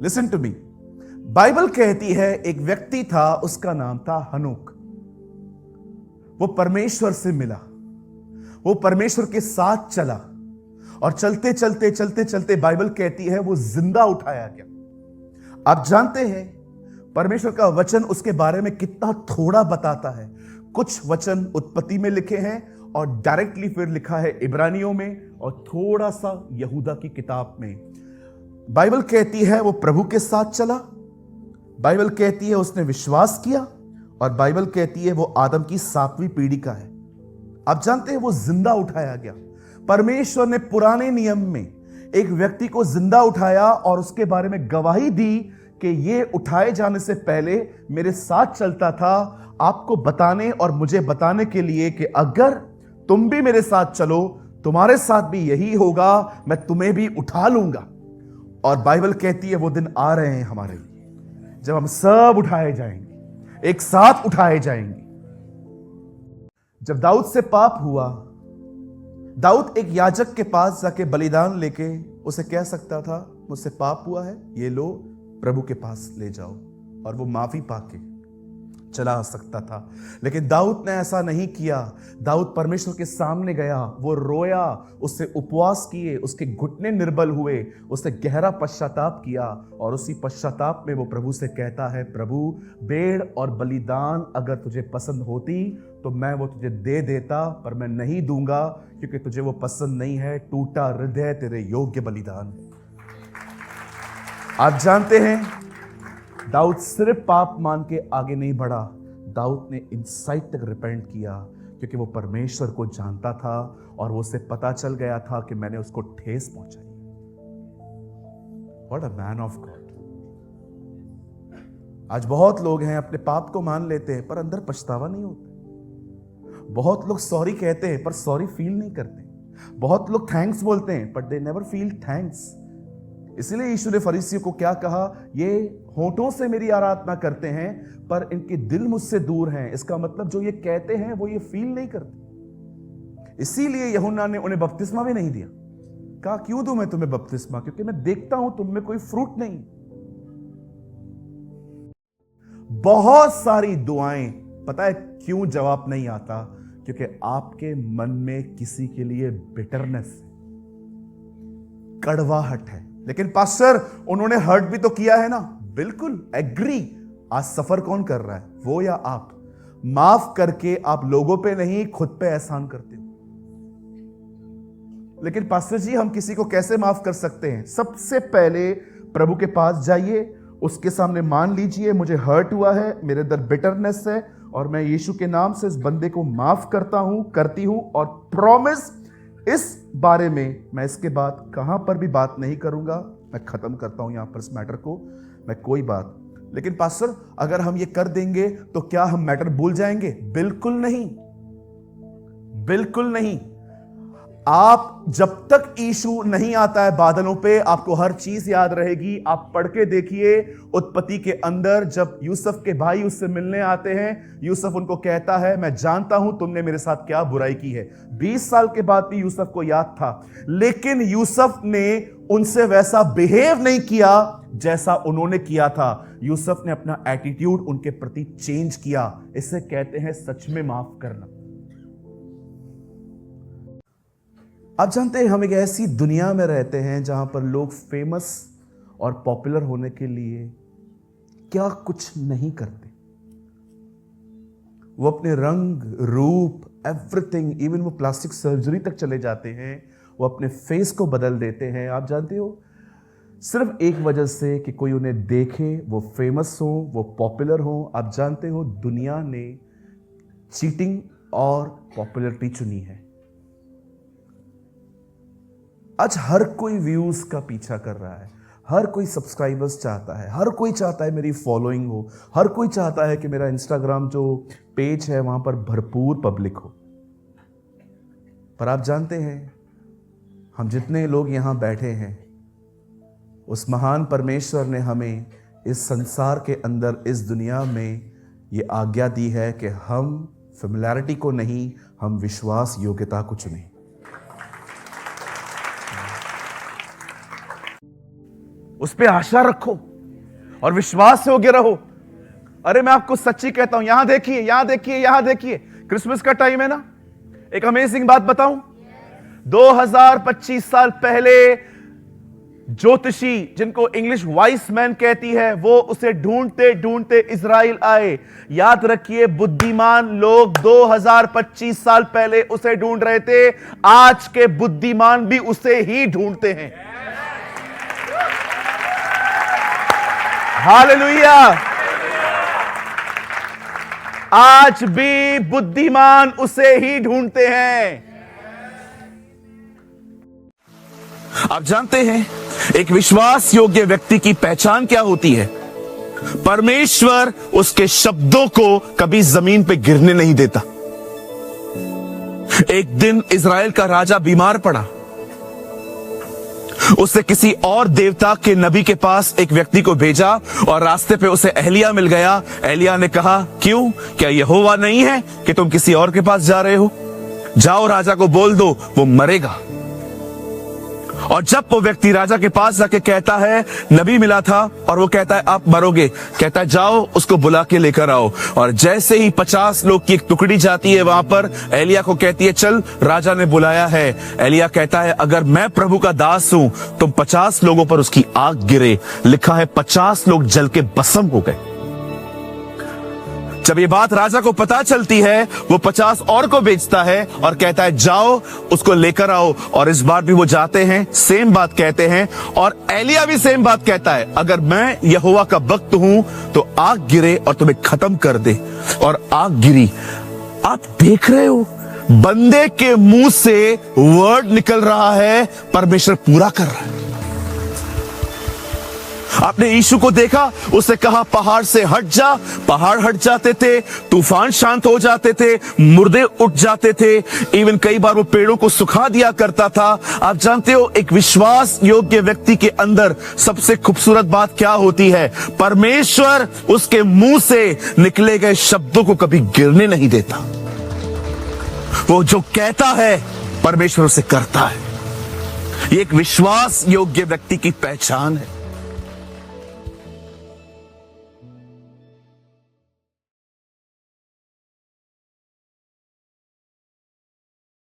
Listen to me. Bible कहती है एक व्यक्ति था, उसका नाम था हनोक। वो परमेश्वर से मिला, वो परमेश्वर के साथ चला और चलते चलते चलते चलते बाइबल कहती है वो जिंदा उठाया गया। आप जानते हैं परमेश्वर का वचन उसके बारे में कितना थोड़ा बताता है। कुछ वचन उत्पत्ति में लिखे हैं और डायरेक्टली फिर लिखा है इब्रानियों में और थोड़ा सा यहूदा की किताब में। बाइबल कहती है वो प्रभु के साथ चला, बाइबल कहती है उसने विश्वास किया और बाइबल कहती है वो आदम की 7वीं पीढ़ी का है। आप जानते हैं वो जिंदा उठाया गया। परमेश्वर ने पुराने नियम में एक व्यक्ति को जिंदा उठाया और उसके बारे में गवाही दी कि ये उठाए जाने से पहले मेरे साथ चलता था, आपको बताने और मुझे बताने के लिए कि अगर तुम भी मेरे साथ चलो तुम्हारे साथ भी यही होगा, मैं तुम्हें भी उठा लूंगा। और बाइबल कहती है वो दिन आ रहे हैं हमारे लिए जब हम सब उठाए जाएंगे, एक साथ उठाए जाएंगे। जब दाऊद से पाप हुआ, दाऊद एक याजक के पास जाके बलिदान लेके उसे कह सकता था मुझसे पाप हुआ है, ये लो प्रभु के पास ले जाओ, और वो माफी पाके चला आ सकता था। लेकिन दाऊद ने ऐसा नहीं किया। दाऊद परमेश्वर के सामने गया, वो रोया, उससे उपवास किए, उसके घुटने निर्बल हुए, उसने गहरा पश्चाताप किया और उसी पश्चाताप में वो प्रभु से कहता है, प्रभु भेड़ और बलिदान अगर तुझे पसंद होती तो मैं वो तुझे दे देता, पर मैं नहीं दूंगा क्योंकि तुझे वो पसंद नहीं है। टूटा हृदय तेरे योग्य बलिदान। आप जानते हैं दाऊद सिर्फ पाप मान के आगे नहीं बढ़ा, दाऊद ने इनसाइड तक रिपेंट किया क्योंकि वो परमेश्वर को जानता था और वो उसे पता चल गया था कि मैंने उसको ठेस पहुंचाई। What a man of God. आज बहुत लोग हैं अपने पाप को मान लेते हैं पर अंदर पछतावा नहीं होता। बहुत लोग सॉरी कहते हैं पर सॉरी फील नहीं करते। बहुत लोग थैंक्स बोलते हैं but they never feel thanks. इसलिए यीशु ने फरीसियों को क्या कहा, ये होठों से मेरी आराधना करते हैं पर इनके दिल मुझसे दूर हैं। इसका मतलब जो ये कहते हैं वो ये फील नहीं करते। इसीलिए यूहन्ना ने उन्हें बपतिस्मा भी नहीं दिया। कहा क्यों दूं मैं तुम्हें बपतिस्मा, क्योंकि मैं देखता हूं तुम में कोई फ्रूट नहीं। बहुत सारी दुआएं, पता है क्यों जवाब नहीं आता? क्योंकि आपके मन में किसी के लिए बिटरनेस है, कड़वाहट है। लेकिन पास्टर उन्होंने हर्ट भी तो किया है ना। बिल्कुल एग्री। आज सफर कौन कर रहा है, वो या आप? माफ करके आप लोगों पे नहीं खुद पे एहसान करते हो। लेकिन पास्टर जी हम किसी को कैसे माफ कर सकते हैं? सबसे पहले प्रभु के पास जाइए, उसके सामने मान लीजिए मुझे हर्ट हुआ है, मेरे अंदर बिटरनेस है और मैं यीशु के नाम से इस बंदे को माफ करता हूं, करती हूं और प्रॉमिस इस बारे में मैं इसके बाद कहां पर भी बात नहीं करूंगा। मैं खत्म करता हूं यहां पर इस मैटर को, मैं कोई बात। लेकिन पास्टर अगर हम ये कर देंगे तो क्या हम मैटर भूल जाएंगे? बिल्कुल नहीं, बिल्कुल नहीं। आप जब तक यीशु नहीं आता है बादलों पे, आपको हर चीज याद रहेगी। आप पढ़ के देखिए उत्पत्ति के अंदर जब यूसुफ के भाई उससे मिलने आते हैं, यूसुफ उनको कहता है मैं जानता हूं तुमने मेरे साथ क्या बुराई की है। 20 साल के बाद भी यूसुफ को याद था, लेकिन यूसुफ ने उनसे वैसा बिहेव नहीं किया जैसा उन्होंने किया था। यूसुफ ने अपना एटीट्यूड उनके प्रति चेंज किया। इसे कहते हैं सच में माफ करना। आप जानते हैं हम एक ऐसी दुनिया में रहते हैं जहां पर लोग फेमस और पॉपुलर होने के लिए क्या कुछ नहीं करते। वो अपने रंग रूप एवरीथिंग, इवन वो प्लास्टिक सर्जरी तक चले जाते हैं, वो अपने फेस को बदल देते हैं। आप जानते हो सिर्फ एक वजह से कि कोई उन्हें देखे, वो फेमस हो, वो पॉपुलर हो। आप जानते हो दुनिया ने चीटिंग और पॉपुलरिटी चुनी है। आज हर कोई व्यूज का पीछा कर रहा है, हर कोई सब्सक्राइबर्स चाहता है, हर कोई चाहता है मेरी फॉलोइंग हो, हर कोई चाहता है कि मेरा इंस्टाग्राम जो पेज है वहां पर भरपूर पब्लिक हो। पर आप जानते हैं हम जितने लोग यहां बैठे हैं, उस महान परमेश्वर ने हमें इस संसार के अंदर, इस दुनिया में ये आज्ञा दी है कि हम फेमिलियरिटी को नहीं, हम विश्वास योग्यता को चुनें। उस पे आशा रखो। और विश्वास योग्य रहो। अरे मैं आपको सच्ची कहता हूं, यहां देखिए, यहां देखिए, यहां देखिए, क्रिसमस का टाइम है ना। एक अमेजिंग बात बताऊं, 2025 साल पहले ज्योतिषी, जिनको इंग्लिश वाइस मैन कहती है, वो उसे ढूंढते ढूंढते इजराइल आए। याद रखिए, बुद्धिमान लोग 2025 साल पहले उसे ढूंढ रहे थे, आज के बुद्धिमान भी उसे ही ढूंढते हैं। हालेलुया। आज भी बुद्धिमान उसे ही ढूंढते हैं। आप जानते हैं एक विश्वास योग्य व्यक्ति की पहचान क्या होती है? परमेश्वर उसके शब्दों को कभी जमीन पे गिरने नहीं देता। एक दिन इजराइल का राजा बीमार पड़ा। उसने किसी और देवता के नबी के पास एक व्यक्ति को भेजा और रास्ते पे उसे एलिया मिल गया। एलिया ने कहा, क्यों, क्या यहोवा नहीं है कि तुम किसी और के पास जा रहे हो? जाओ, राजा को बोल दो वो मरेगा। और जब वो व्यक्ति राजा के पास जाके कहता है, नबी मिला था और वो कहता है आप मरोगे, कहता है जाओ उसको बुला के लेकर आओ। और जैसे ही 50 लोग की एक टुकड़ी जाती है वहां पर, एलिया को कहती है चल, राजा ने बुलाया है। एलिया कहता है अगर मैं प्रभु का दास हूं, तुम 50 लोगों पर उसकी आग गिरे। लिखा है 50 लोग जल के भस्म हो गए। जब ये बात राजा को पता चलती है, वो 50 और को भेजता है और कहता है जाओ उसको लेकर आओ। और इस बार भी वो जाते हैं, सेम बात कहते हैं, और एलिया भी सेम बात कहता है, अगर मैं यहोवा का भक्त हूं तो आग गिरे और तुम्हें खत्म कर दे। और आग गिरी। आप देख रहे हो, बंदे के मुंह से वर्ड निकल रहा है, परमेश्वर पूरा कर रहा है। आपने यीशु को देखा, उसने कहा पहाड़ से हट जा, पहाड़ हट जाते थे, तूफान शांत हो जाते थे, मुर्दे उठ जाते थे, इवन कई बार वो पेड़ों को सुखा दिया करता था। आप जानते हो एक विश्वास योग्य व्यक्ति के अंदर सबसे खूबसूरत बात क्या होती है? परमेश्वर उसके मुंह से निकले गए शब्दों को कभी गिरने नहीं देता। वो जो कहता है परमेश्वर उसे करता है। ये एक विश्वास योग्य व्यक्ति की पहचान है।